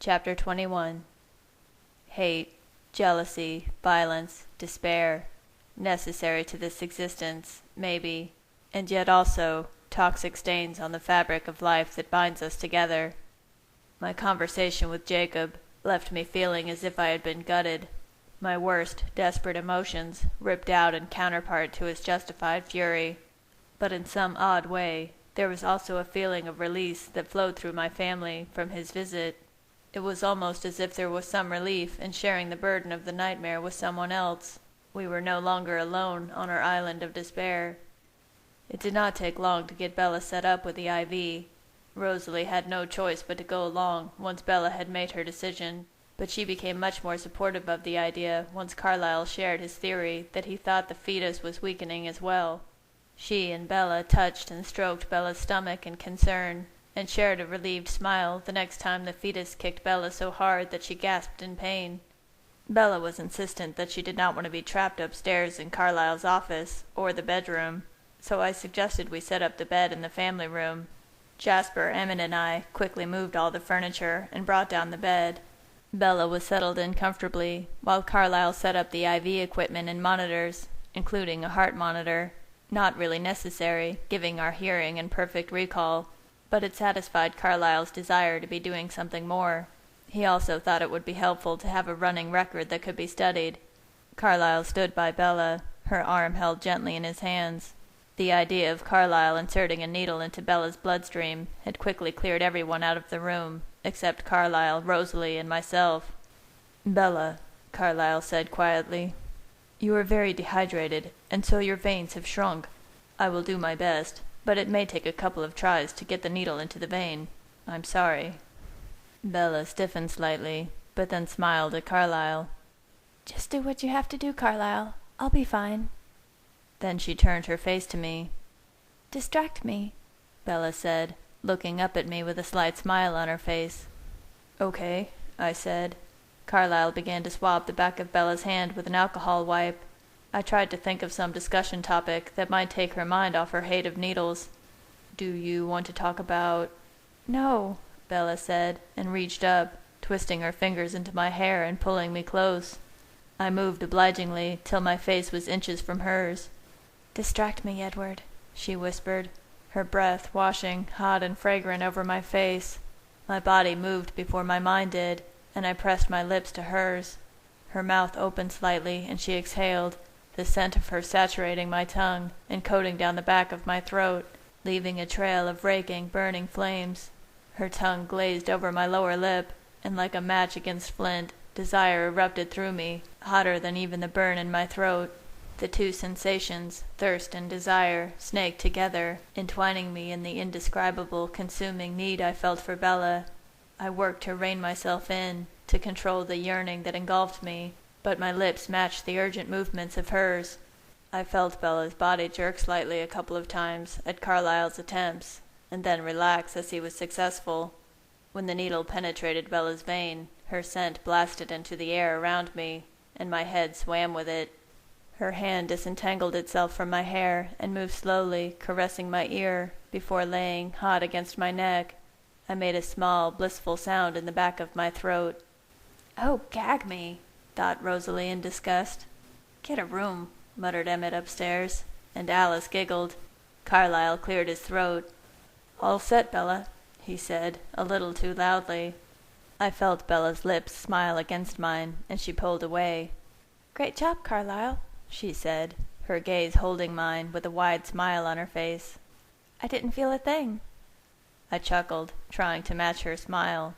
Chapter 21. Hate, jealousy, violence, despair, necessary to this existence, maybe, and yet also toxic stains on the fabric of life that binds us together. My conversation with Jacob left me feeling as if I had been gutted, my worst, desperate emotions ripped out in counterpart to his justified fury. But in some odd way, there was also a feeling of release that flowed through my family from his visit. It was almost as if there was some relief in sharing the burden of the nightmare with someone else. We were no longer alone on our island of despair. It did not take long to get Bella set up with the IV. Rosalie had no choice but to go along once Bella had made her decision, but she became much more supportive of the idea once Carlyle shared his theory that he thought the fetus was weakening as well. She and Bella touched and stroked Bella's stomach in concern, and shared a relieved smile the next time the fetus kicked Bella so hard that she gasped in pain. Bella was insistent that she did not want to be trapped upstairs in Carlyle's office, or the bedroom, so I suggested we set up the bed in the family room. Jasper, Emmett, and I quickly moved all the furniture and brought down the bed. Bella was settled in comfortably, while Carlyle set up the IV equipment and monitors, including a heart monitor, not really necessary, giving our hearing and perfect recall, but it satisfied Carlyle's desire to be doing something more. He also thought it would be helpful to have a running record that could be studied. Carlyle stood by Bella, her arm held gently in his hands. The idea of Carlyle inserting a needle into Bella's bloodstream had quickly cleared everyone out of the room, except Carlyle, Rosalie, and myself. "Bella," Carlyle said quietly, "you are very dehydrated, and so your veins have shrunk. I will do my best, but it may take a couple of tries to get the needle into the vein. I'm sorry." Bella stiffened slightly, but then smiled at Carlyle. "Just do what you have to do, Carlyle. I'll be fine." Then she turned her face to me. "Distract me," Bella said, looking up at me with a slight smile on her face. "Okay," I said. Carlyle began to swab the back of Bella's hand with an alcohol wipe. I tried to think of some discussion topic that might take her mind off her hate of needles. "Do you want to talk about—" "No," Bella said, and reached up, twisting her fingers into my hair and pulling me close. I moved obligingly till my face was inches from hers. "Distract me, Edward," she whispered, her breath washing hot and fragrant over my face. My body moved before my mind did, and I pressed my lips to hers. Her mouth opened slightly, and she exhaled, the scent of her saturating my tongue and coating down the back of my throat, leaving a trail of raking, burning flames. Her tongue glazed over my lower lip, and like a match against flint, desire erupted through me, hotter than even the burn in my throat. The two sensations, thirst and desire, snaked together, entwining me in the indescribable, consuming need I felt for Bella. I worked to rein myself in, to control the yearning that engulfed me, but my lips matched the urgent movements of hers. I felt Bella's body jerk slightly a couple of times at Carlyle's attempts, and then relax as he was successful. When the needle penetrated Bella's vein, her scent blasted into the air around me, and my head swam with it. Her hand disentangled itself from my hair and moved slowly, caressing my ear, before laying hot against my neck. I made a small, blissful sound in the back of my throat. "Oh, gag me," thought Rosalie in disgust. "Get a room," muttered Emmett upstairs, and Alice giggled. Carlyle cleared his throat. "All set, Bella," he said, a little too loudly. I felt Bella's lips smile against mine, and she pulled away. "Great job, Carlyle," she said, her gaze holding mine with a wide smile on her face. "I didn't feel a thing." I chuckled, trying to match her smile,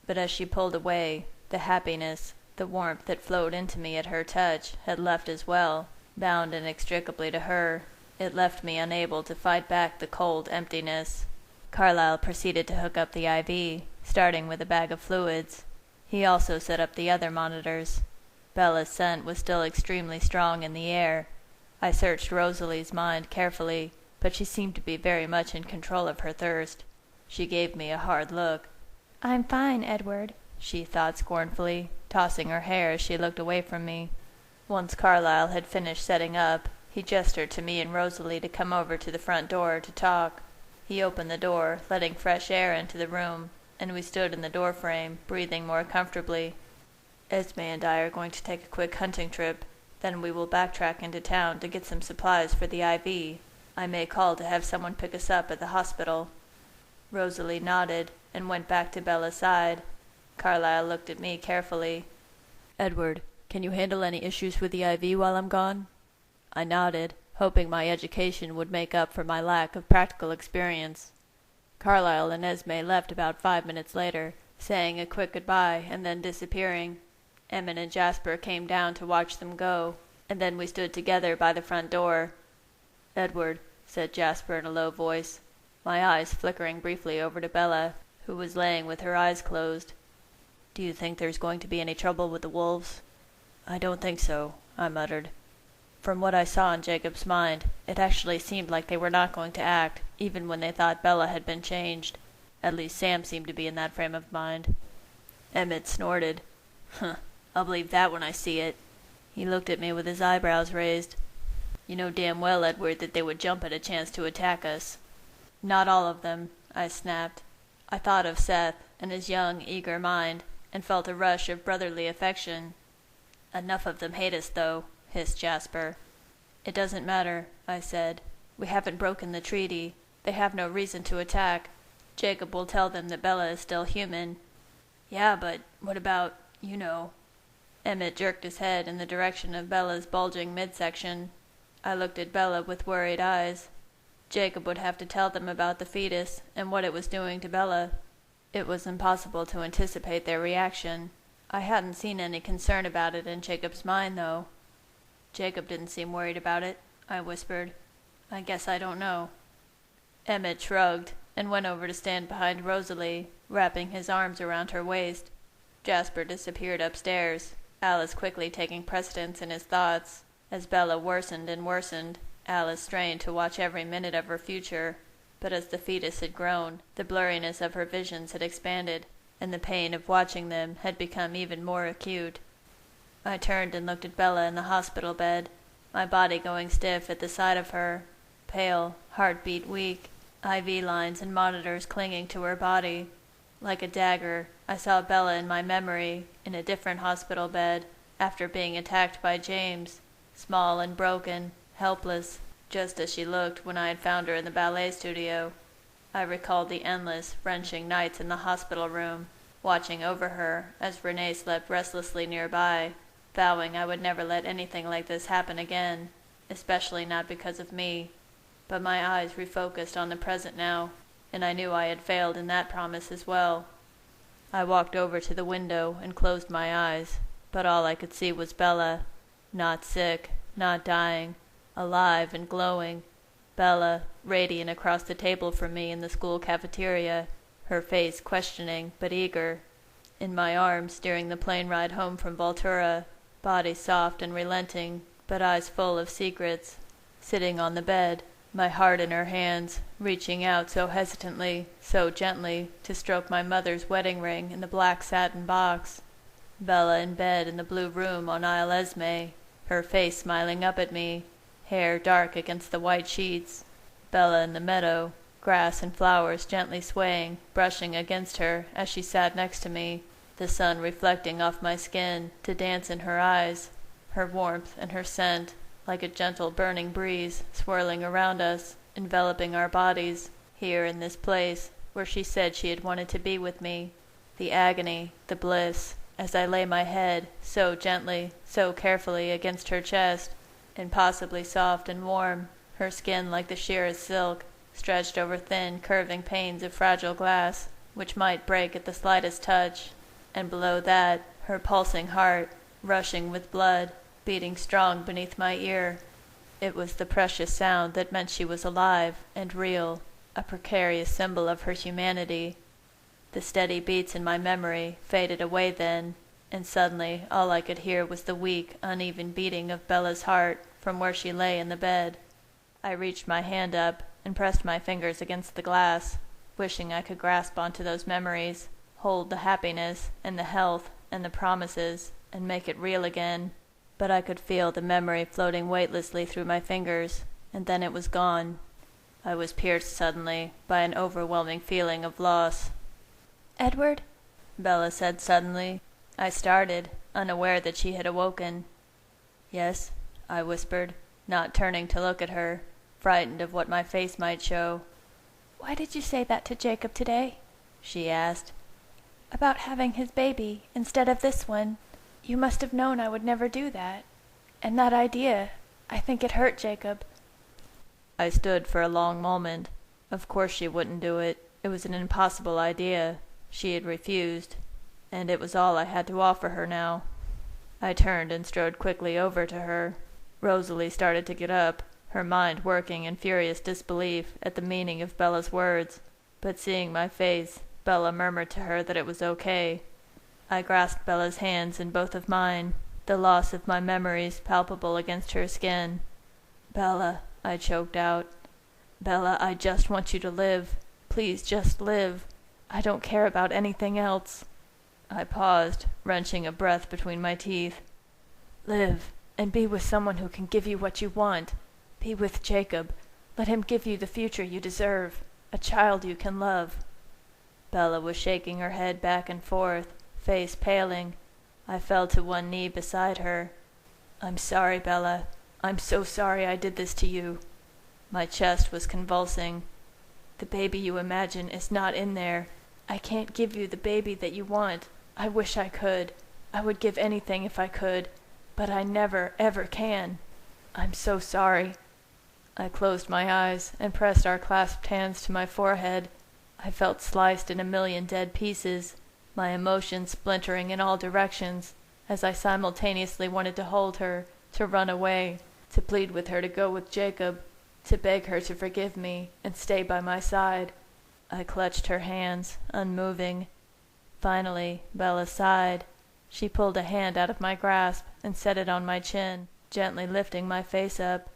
but as she pulled away, the happiness, the warmth that flowed into me at her touch, had left as well, bound inextricably to her. It left me unable to fight back the cold emptiness. Carlyle proceeded to hook up the IV, starting with a bag of fluids. He also set up the other monitors. Bella's scent was still extremely strong in the air. I searched Rosalie's mind carefully, but she seemed to be very much in control of her thirst. She gave me a hard look. "I'm fine, Edward," she thought scornfully, tossing her hair as she looked away from me. Once Carlyle had finished setting up, he gestured to me and Rosalie to come over to the front door to talk. He opened the door, letting fresh air into the room. and we stood in the doorframe, breathing more comfortably. Esme and I are going to take a quick hunting trip. Then we will backtrack into town to get some supplies for the IV. I may call to have someone pick us up at the hospital." Rosalie nodded and went back to Bella's side. Carlyle looked at me carefully. "Edward, can you handle any issues with the IV while I'm gone?" I nodded, hoping my education would make up for my lack of practical experience. Carlyle and Esme left about 5 minutes later, saying a quick goodbye and then disappearing. Emmett and Jasper came down to watch them go, and then we stood together by the front door. "Edward," said Jasper in a low voice, my eyes flickering briefly over to Bella, who was laying with her eyes closed. "Do you think there's going to be any trouble with the wolves?" "I don't think so," I muttered. From what I saw in Jacob's mind, it actually seemed like they were not going to act, even when they thought Bella had been changed. At least Sam seemed to be in that frame of mind. Emmett snorted. "Huh, I'll believe that when I see it." He looked at me with his eyebrows raised. "You know damn well, Edward, that they would jump at a chance to attack us." "Not all of them," I snapped. I thought of Seth and his young, eager mind, and felt a rush of brotherly affection. "Enough of them hate us, though," hissed Jasper. "It doesn't matter," I said. "We haven't broken the treaty. They have no reason to attack. Jacob will tell them that Bella is still human." "Yeah, but what about, you know?" Emmett jerked his head in the direction of Bella's bulging midsection. I looked at Bella with worried eyes. Jacob would have to tell them about the fetus and what it was doing to Bella. It was impossible to anticipate their reaction. I hadn't seen any concern about it in Jacob's mind, though. "Jacob didn't seem worried about it," I whispered. "I guess I don't know." Emmett shrugged and went over to stand behind Rosalie, wrapping his arms around her waist. Jasper disappeared upstairs, Alice quickly taking precedence in his thoughts. As Bella worsened and worsened, Alice strained to watch every minute of her future. But as the fetus had grown, the blurriness of her visions had expanded, and the pain of watching them had become even more acute. I turned and looked at Bella in the hospital bed, my body going stiff at the sight of her, pale, heartbeat weak, IV lines and monitors clinging to her body. Like a dagger, I saw Bella in my memory, in a different hospital bed, after being attacked by James, small and broken, helpless, just as she looked when I had found her in the ballet studio. I recalled the endless, wrenching nights in the hospital room, watching over her as Renee slept restlessly nearby, vowing I would never let anything like this happen again, especially not because of me. But my eyes refocused on the present now, and I knew I had failed in that promise as well. I walked over to the window and closed my eyes, but all I could see was Bella, not sick, not dying, alive and glowing. Bella, radiant across the table from me in the school cafeteria, her face questioning but eager. In my arms during the plane ride home from Voltura, body soft and relenting, but eyes full of secrets. Sitting on the bed, my heart in her hands, reaching out so hesitantly, so gently, to stroke my mother's wedding ring in the black satin box. Bella in bed in the blue room on Isle Esme, her face smiling up at me, hair dark against the white sheets. Bella in the meadow, grass and flowers gently swaying, brushing against her as she sat next to me, the sun reflecting off my skin to dance in her eyes, her warmth and her scent, like a gentle burning breeze, swirling around us, enveloping our bodies, here in this place where she said she had wanted to be with me. The agony, the bliss, as I lay my head, so gently, so carefully against her chest, impossibly soft and warm, her skin like the sheerest silk, stretched over thin, curving panes of fragile glass, which might break at the slightest touch, and below that, her pulsing heart, rushing with blood, beating strong beneath my ear. It was the precious sound that meant she was alive and real, a precarious symbol of her humanity. The steady beats in my memory faded away then, and suddenly all I could hear was the weak, uneven beating of Bella's heart from where she lay in the bed. I reached my hand up and pressed my fingers against the glass, wishing I could grasp onto those memories, hold the happiness and the health and the promises, and make it real again. But I could feel the memory floating weightlessly through my fingers, and then it was gone. I was pierced suddenly by an overwhelming feeling of loss. Edward? Bella said suddenly. I started, unaware that she had awoken. Yes, I whispered, not turning to look at her, frightened of what my face might show. Why did you say that to Jacob today? She asked. About having his baby instead of this one. You must have known I would never do that. And that idea, I think it hurt Jacob. I stood for a long moment. Of course she wouldn't do it. It was an impossible idea. She had refused, and it was all I had to offer her now. I turned and strode quickly over to her. Rosalie started to get up, her mind working in furious disbelief at the meaning of Bella's words, but seeing my face, Bella murmured to her that it was okay. I grasped Bella's hands in both of mine, the loss of my memories palpable against her skin. "Bella," I choked out. "Bella, I just want you to live. Please just live. I don't care about anything else." I paused, wrenching a breath between my teeth. "Live, and be with someone who can give you what you want. Be with Jacob. Let him give you the future you deserve, a child you can love." Bella was shaking her head back and forth, face paling. I fell to one knee beside her. "I'm sorry, Bella. I'm so sorry I did this to you." My chest was convulsing. "The baby you imagine is not in there. I can't give you the baby that you want. I wish I could. I would give anything if I could, but I never, ever can. I'm so sorry." I closed my eyes and pressed our clasped hands to my forehead. I felt sliced in a million dead pieces, my emotions splintering in all directions, as I simultaneously wanted to hold her, to run away, to plead with her to go with Jacob, to beg her to forgive me and stay by my side. I clutched her hands, unmoving. Finally, Bella sighed. She pulled a hand out of my grasp and set it on my chin, gently lifting my face up.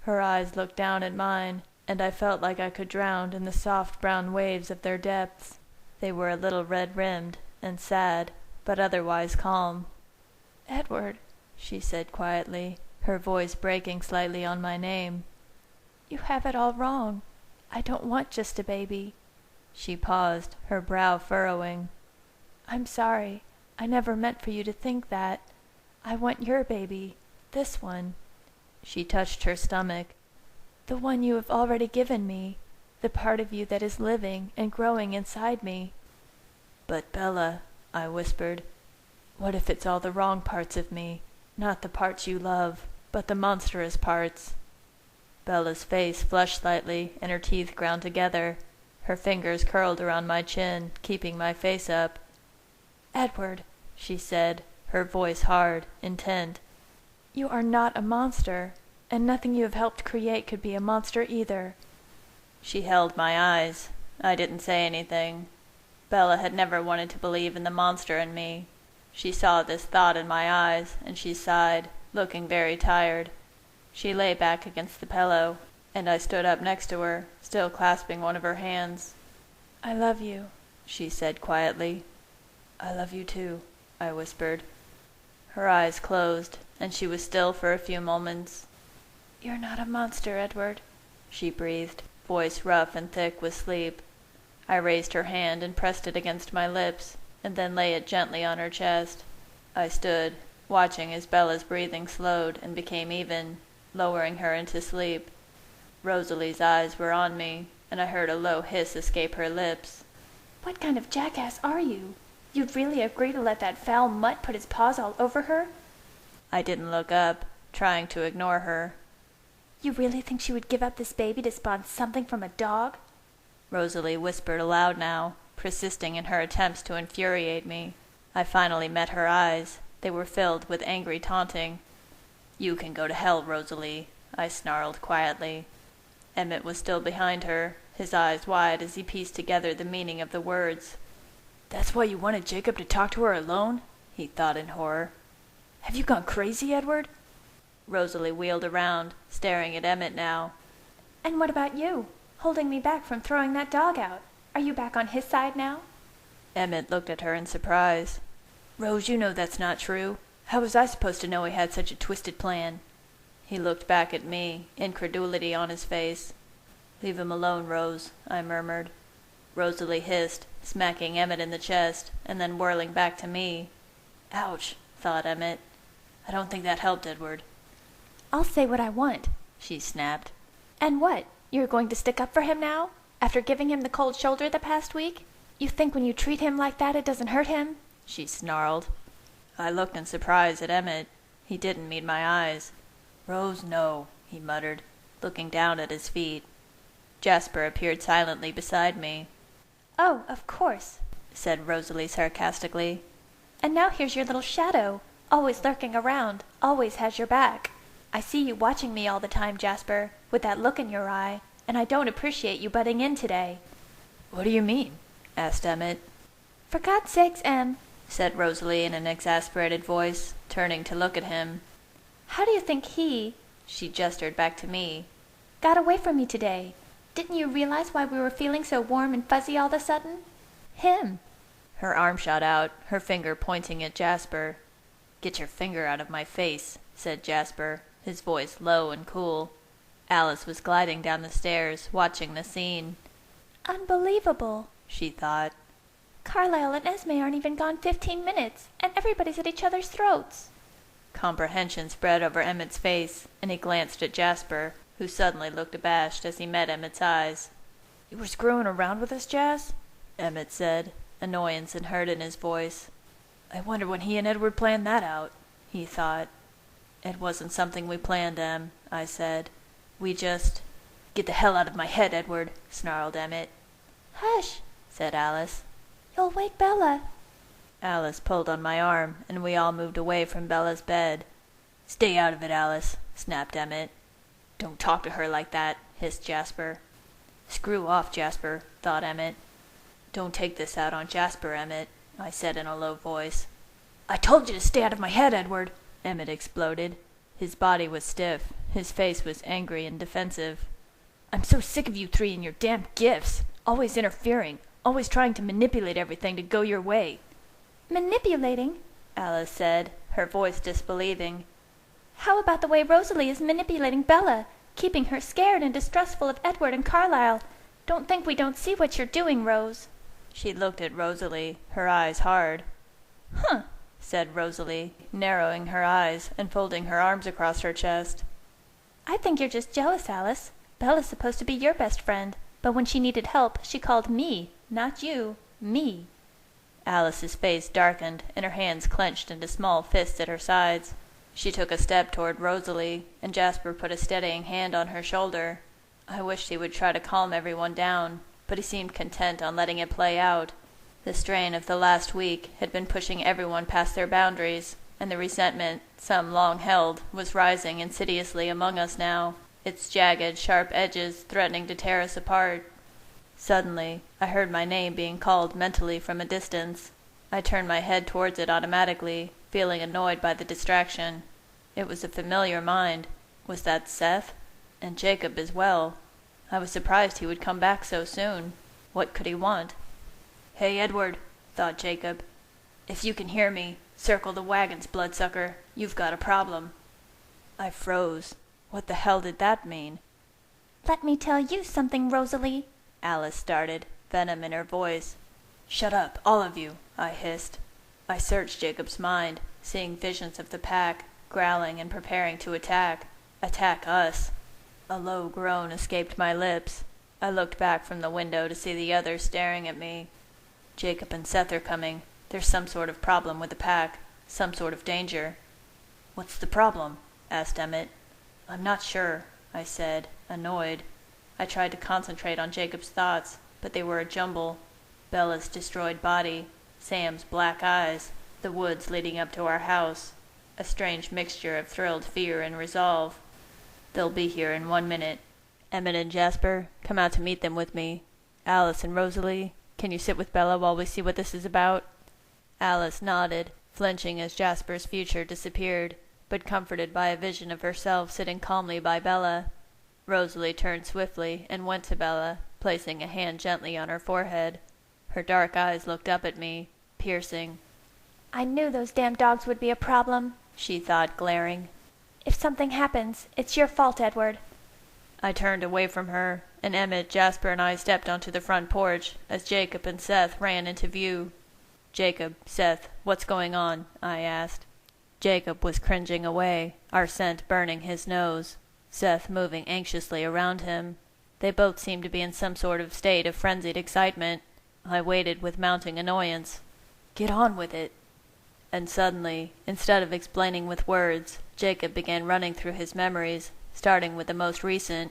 Her eyes looked down at mine, and I felt like I could drown in the soft brown waves of their depths. They were a little red-rimmed and sad, but otherwise calm. "Edward," she said quietly, her voice breaking slightly on my name. "You have it all wrong. I don't want just a baby." She paused, her brow furrowing. "I'm sorry. I never meant for you to think that. I want your baby. This one." She touched her stomach. "The one you have already given me. The part of you that is living and growing inside me." "But Bella," I whispered, "what if it's all the wrong parts of me? Not the parts you love, but the monstrous parts?" Bella's face flushed slightly, and her teeth ground together. Her fingers curled around my chin, keeping my face up. "Edward," she said, her voice hard, intent. "You are not a monster, and nothing you have helped create could be a monster either." She held my eyes. I didn't say anything. Bella had never wanted to believe in the monster in me. She saw this thought in my eyes, and she sighed, looking very tired. She lay back against the pillow, and I stood up next to her, still clasping one of her hands. "I love you," she said quietly. "I love you too," I whispered. Her eyes closed, and she was still for a few moments. "You're not a monster, Edward," she breathed, voice rough and thick with sleep. I raised her hand and pressed it against my lips, and then lay it gently on her chest. I stood, watching as Bella's breathing slowed and became even, lowering her into sleep. Rosalie's eyes were on me, and I heard a low hiss escape her lips. "What kind of jackass are you? You'd really agree to let that foul mutt put his paws all over her?" I didn't look up, trying to ignore her. "You really think she would give up this baby to spawn something from a dog?" Rosalie whispered aloud now, persisting in her attempts to infuriate me. I finally met her eyes. They were filled with angry taunting. "You can go to hell, Rosalie," I snarled quietly. Emmett was still behind her, his eyes wide as he pieced together the meaning of the words. "That's why you wanted Jacob to talk to her alone?" he thought in horror. "Have you gone crazy, Edward?" Rosalie wheeled around, staring at Emmett now. "And what about you? Holding me back from throwing that dog out. Are you back on his side now?" Emmett looked at her in surprise. "Rose, you know that's not true. How was I supposed to know he had such a twisted plan?" He looked back at me, incredulity on his face. "Leave him alone, Rose," I murmured. Rosalie hissed, smacking Emmett in the chest, and then whirling back to me. Ouch, thought Emmett. I don't think that helped, Edward. I'll say what I want, she snapped. And what? You're going to stick up for him now? After giving him the cold shoulder the past week? You think when you treat him like that it doesn't hurt him? She snarled. I looked in surprise at Emmett. He didn't meet my eyes. Rose, no, he muttered, looking down at his feet. Jasper appeared silently beside me. Oh, of course, said Rosalie sarcastically. And now here's your little shadow, always lurking around, always has your back. I see you watching me all the time, Jasper, with that look in your eye, and I don't appreciate you butting in today. What do you mean? Asked Emmett. For God's sakes, Em, said Rosalie in an exasperated voice, turning to look at him. How do you think he, she gestured back to me, got away from me today? Didn't you realize why we were feeling so warm and fuzzy all of a sudden? Him. Her arm shot out, her finger pointing at Jasper. Get your finger out of my face, said Jasper, his voice low and cool. Alice was gliding down the stairs, watching the scene. Unbelievable, she thought. Carlisle and Esme aren't even gone 15 minutes, and everybody's at each other's throats. Comprehension spread over Emmett's face, and he glanced at Jasper, who suddenly looked abashed as he met Emmett's eyes. You were screwing around with us, Jas? Emmett said, annoyance and hurt in his voice. I wonder when he and Edward planned that out, he thought. It wasn't something we planned, Em, I said. We just... Get the hell out of my head, Edward, snarled Emmett. Hush, said Alice. You'll wake Bella. Alice pulled on my arm, and we all moved away from Bella's bed. Stay out of it, Alice, snapped Emmett. Don't talk to her like that, hissed Jasper. Screw off, Jasper, thought Emmett. Don't take this out on Jasper, Emmett, I said in a low voice. I told you to stay out of my head, Edward, Emmett exploded. His body was stiff, his face was angry and defensive. I'm so sick of you three and your damn gifts, always interfering, always trying to manipulate everything to go your way. Manipulating? Alice said, her voice disbelieving. How about the way Rosalie is manipulating Bella, keeping her scared and distrustful of Edward and Carlisle? Don't think we don't see what you're doing, Rose. She looked at Rosalie, her eyes hard. Huh, said Rosalie, narrowing her eyes and folding her arms across her chest. I think you're just jealous, Alice. Bella's supposed to be your best friend, but when she needed help, she called me, not you, me. Alice's face darkened, and her hands clenched into small fists at her sides. She took a step toward Rosalie, and Jasper put a steadying hand on her shoulder. I wished he would try to calm everyone down, but he seemed content on letting it play out. The strain of the last week had been pushing everyone past their boundaries, and the resentment, some long held, was rising insidiously among us now, its jagged, sharp edges threatening to tear us apart. Suddenly, I heard my name being called mentally from a distance. I turned my head towards it automatically, feeling annoyed by the distraction. It was a familiar mind. Was that Seth? And Jacob as well. I was surprised he would come back so soon. What could he want? Hey, Edward, thought Jacob. If you can hear me, circle the wagons, bloodsucker. You've got a problem. I froze. What the hell did that mean? Let me tell you something, Rosalie, Alice started, venom in her voice. Shut up, all of you, I hissed. I searched Jacob's mind, seeing visions of the pack, growling and preparing to attack us. A low groan escaped my lips. I looked back from the window to see the others staring at me. Jacob and Seth are coming. There's some sort of problem with the pack, some sort of danger. What's the problem? Asked Emmett. I'm not sure, I said, annoyed. I tried to concentrate on Jacob's thoughts, but they were a jumble. Bella's destroyed body, Sam's black eyes, the woods leading up to our house, a strange mixture of thrilled fear and resolve. They'll be here in 1 minute. Emmett and Jasper, come out to meet them with me. Alice and Rosalie, can you sit with Bella while we see what this is about? Alice nodded, flinching as Jasper's future disappeared, but comforted by a vision of herself sitting calmly by Bella. Rosalie turned swiftly and went to Bella, placing a hand gently on her forehead. Her dark eyes looked up at me, piercing. I knew those damn dogs would be a problem, she thought, glaring. If something happens, it's your fault, Edward. I turned away from her, and Emmett, Jasper, and I stepped onto the front porch as Jacob and Seth ran into view. "Jacob, Seth, what's going on?" I asked. Jacob was cringing away, our scent burning his nose, Seth moving anxiously around him. They both seemed to be in some sort of state of frenzied excitement. I waited with mounting annoyance. "Get on with it." And suddenly, instead of explaining with words, Jacob began running through his memories, starting with the most recent.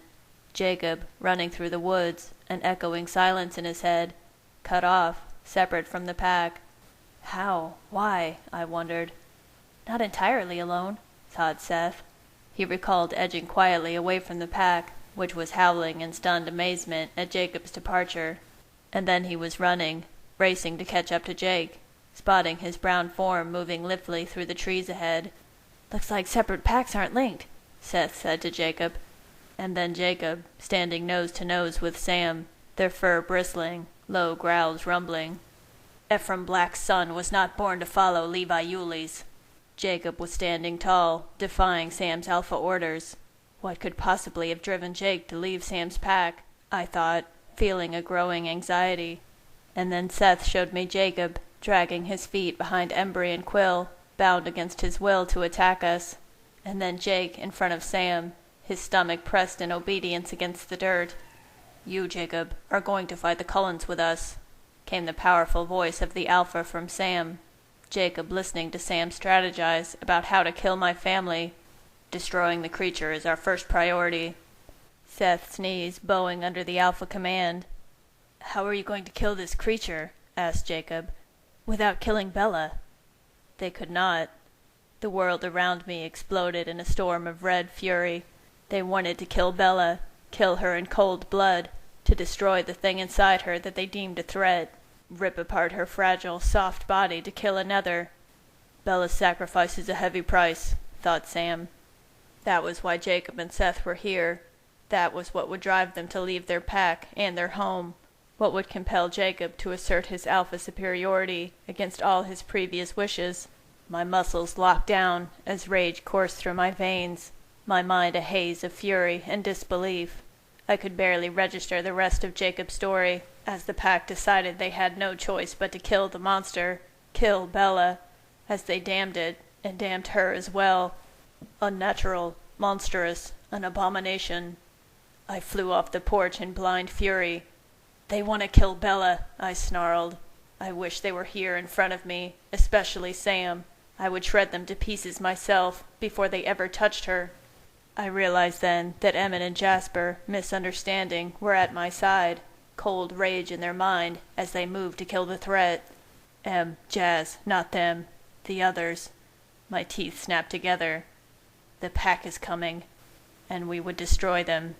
Jacob, running through the woods, an echoing silence in his head, cut off, separate from the pack. How? Why? I wondered. Not entirely alone, thought Seth. He recalled edging quietly away from the pack, which was howling in stunned amazement at Jacob's departure. And then he was running, racing to catch up to Jake, spotting his brown form moving liftly through the trees ahead. "Looks like separate packs aren't linked," Seth said to Jacob. And then Jacob, standing nose to nose with Sam, their fur bristling, low growls rumbling. Ephraim Black's son was not born to follow Levi Yule's. Jacob was standing tall, defying Sam's alpha orders. What could possibly have driven Jake to leave Sam's pack? I thought, feeling a growing anxiety. And then Seth showed me Jacob, dragging his feet behind Embry and Quill, bound against his will to attack us. And then Jake in front of Sam, his stomach pressed in obedience against the dirt. "You, Jacob, are going to fight the Cullens with us," came the powerful voice of the alpha from Sam. Jacob listening to Sam strategize about how to kill my family. "Destroying the creature is our first priority." Seth sneezed, bowing under the alpha command. "How are you going to kill this creature?" asked Jacob. "Without killing Bella." They could not. The world around me exploded in a storm of red fury. They wanted to kill Bella, kill her in cold blood, to destroy the thing inside her that they deemed a threat, rip apart her fragile, soft body to kill another. "Bella's sacrifice is a heavy price," thought Sam. That was why Jacob and Seth were here. That was what would drive them to leave their pack and their home, what would compel Jacob to assert his alpha superiority against all his previous wishes. My muscles locked down as rage coursed through my veins, my mind a haze of fury and disbelief. I could barely register the rest of Jacob's story, as the pack decided they had no choice but to kill the monster, kill Bella, as they damned it, and damned her as well. Unnatural, monstrous, an abomination. I flew off the porch in blind fury. "They want to kill Bella," I snarled. I wish they were here in front of me, especially Sam. I would shred them to pieces myself before they ever touched her. I realized then that Emmett and Jasper, misunderstanding, were at my side, cold rage in their mind as they moved to kill the threat. Jazz, not them. The others. My teeth snapped together. The pack is coming, and we would destroy them.